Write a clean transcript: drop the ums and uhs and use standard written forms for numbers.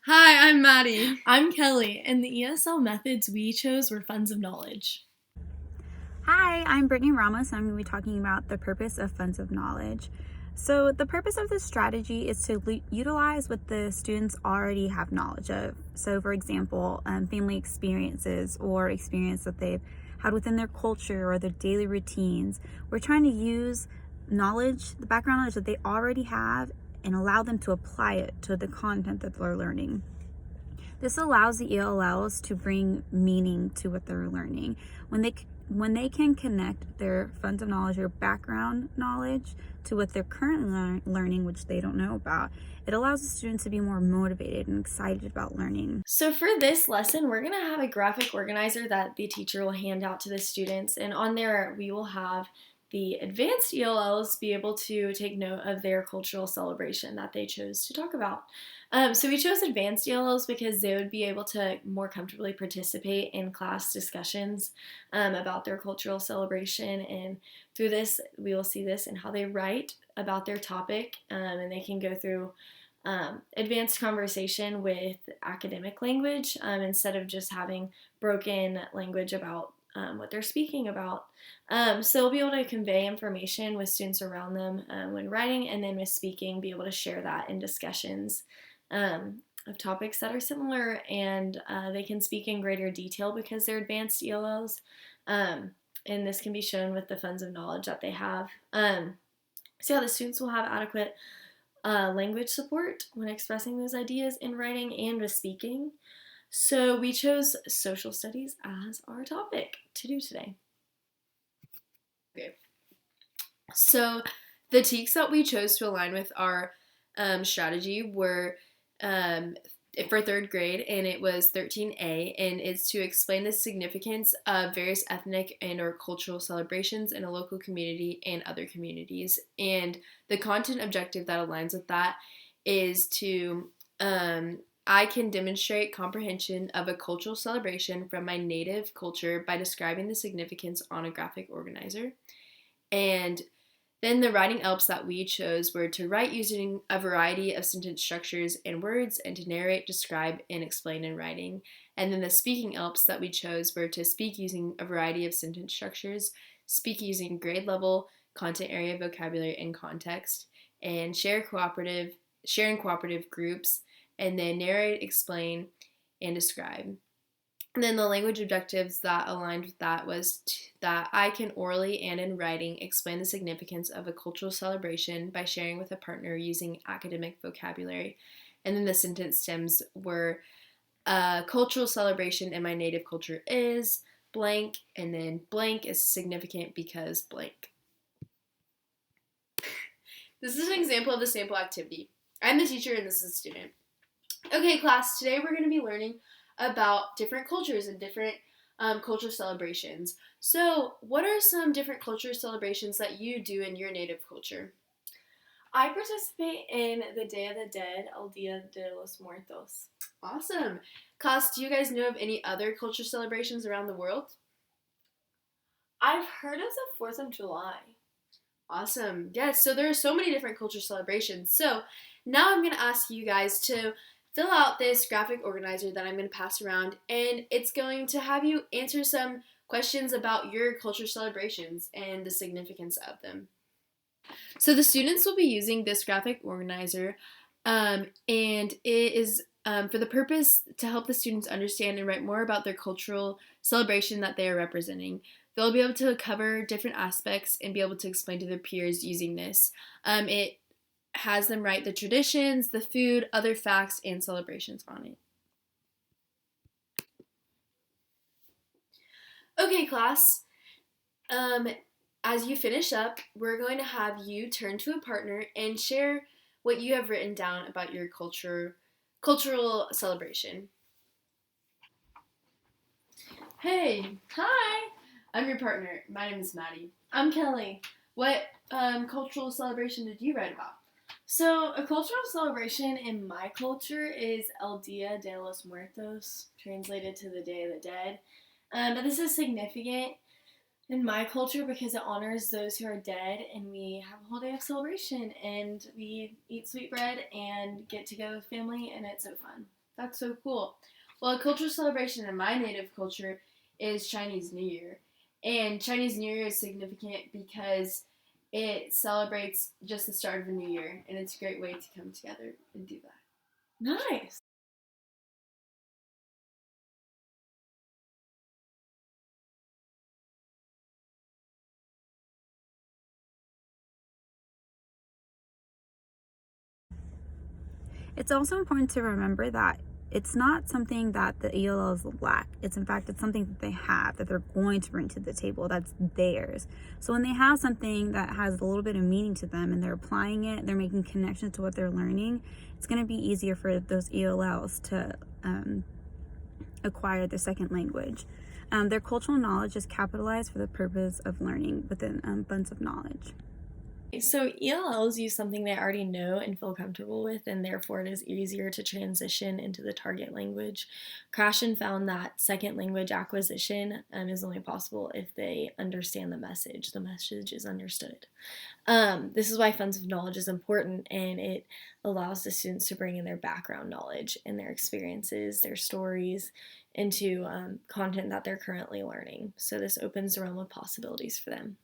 Hi, I'm Maddie. I'm Kelly, and the ESL methods we chose were funds of knowledge. Hi, I'm Brittany Ramos, and I'm going to be talking about the purpose of Funds of Knowledge. So, the purpose of this strategy is to utilize what the students already have knowledge of. So, for example, family experiences or experience that they've had within their culture or their daily routines. We're trying to use knowledge, the background knowledge that they already have, and allow them to apply it to the content that they're learning. This allows the ELLs to bring meaning to what they're learning. When they can connect their funds of knowledge or background knowledge to what they're currently learning, which they don't know about, it allows the students to be more motivated and excited about learning. So for this lesson, we're going to have a graphic organizer that the teacher will hand out to the students, and on there we will have the advanced ELLs be able to take note of their cultural celebration that they chose to talk about. So we chose advanced ELLs because they would be able to more comfortably participate in class discussions about their cultural celebration, and through this we will see this in how they write about their topic, and they can go through advanced conversation with academic language instead of just having broken language about what they're speaking about. So they'll be able to convey information with students around them when writing, and then with speaking, be able to share that in discussions of topics that are similar, and they can speak in greater detail because they're advanced ELLs. And this can be shown with the funds of knowledge that they have. So yeah, the students will have adequate language support when expressing those ideas in writing and with speaking. So we chose social studies as our topic to do today. Okay. So the TEKs that we chose to align with our strategy were for third grade, and it was 13A, and it's to explain the significance of various ethnic and or cultural celebrations in a local community and other communities. And the content objective that aligns with that is to I can demonstrate comprehension of a cultural celebration from my native culture by describing the significance on a graphic organizer. And then the writing ELPs that we chose were to write using a variety of sentence structures and words, and to narrate, describe, and explain in writing. And then the speaking ELPs that we chose were to speak using a variety of sentence structures, speak using grade level, content area, vocabulary, and context, and share in cooperative groups, and then narrate, explain, and describe. And then the language objectives that aligned with that was that I can orally and in writing explain the significance of a cultural celebration by sharing with a partner using academic vocabulary. And then the sentence stems were a cultural celebration in my native culture is blank, and then blank is significant because blank. This is an example of the sample activity. I'm the teacher and this is the student. Okay, class, today we're going to be learning about different cultures and different culture celebrations. So, what are some different culture celebrations that you do in your native culture? I participate in the Day of the Dead, El Dia de los Muertos. Awesome. Class, do you guys know of any other culture celebrations around the world? I've heard of the 4th of July. Awesome. Yes, so there are so many different culture celebrations. So, now I'm going to ask you guys to fill out this graphic organizer that I'm going to pass around, and it's going to have you answer some questions about your culture celebrations and the significance of them. So the students will be using this graphic organizer, and it is for the purpose to help the students understand and write more about their cultural celebration that they are representing. They'll be able to cover different aspects and be able to explain to their peers using this. It has them write the traditions, the food, other facts, and celebrations on it. Okay, class. As you finish up, we're going to have you turn to a partner and share what you have written down about your cultural celebration. Hey, hi. I'm your partner. My name is Maddie. I'm Kelly. What cultural celebration did you write about? So, a cultural celebration in my culture is El Dia de los Muertos, translated to the Day of the Dead. But this is significant in my culture because it honors those who are dead, and we have a whole day of celebration, and we eat sweet bread and get to go with family, and it's so fun. That's so cool. Well, a cultural celebration in my native culture is Chinese New Year. And Chinese New Year is significant because it celebrates just the start of a new year, and it's a great way to come together and do that. Nice. It's also important to remember that it's not something that the ELLs lack. It's in fact, it's something that they have, that they're going to bring to the table, that's theirs. So when they have something that has a little bit of meaning to them and they're applying it, they're making connections to what they're learning, it's going to be easier for those ELLs to acquire the second language. Their cultural knowledge is capitalized for the purpose of learning within Bunch of Knowledge. So ELLs use something they already know and feel comfortable with, and therefore it is easier to transition into the target language. Krashen found that second language acquisition is only possible if they understand the message. The message is understood. This is why Funds of Knowledge is important, and it allows the students to bring in their background knowledge and their experiences, their stories, into content that they're currently learning. So this opens the realm of possibilities for them.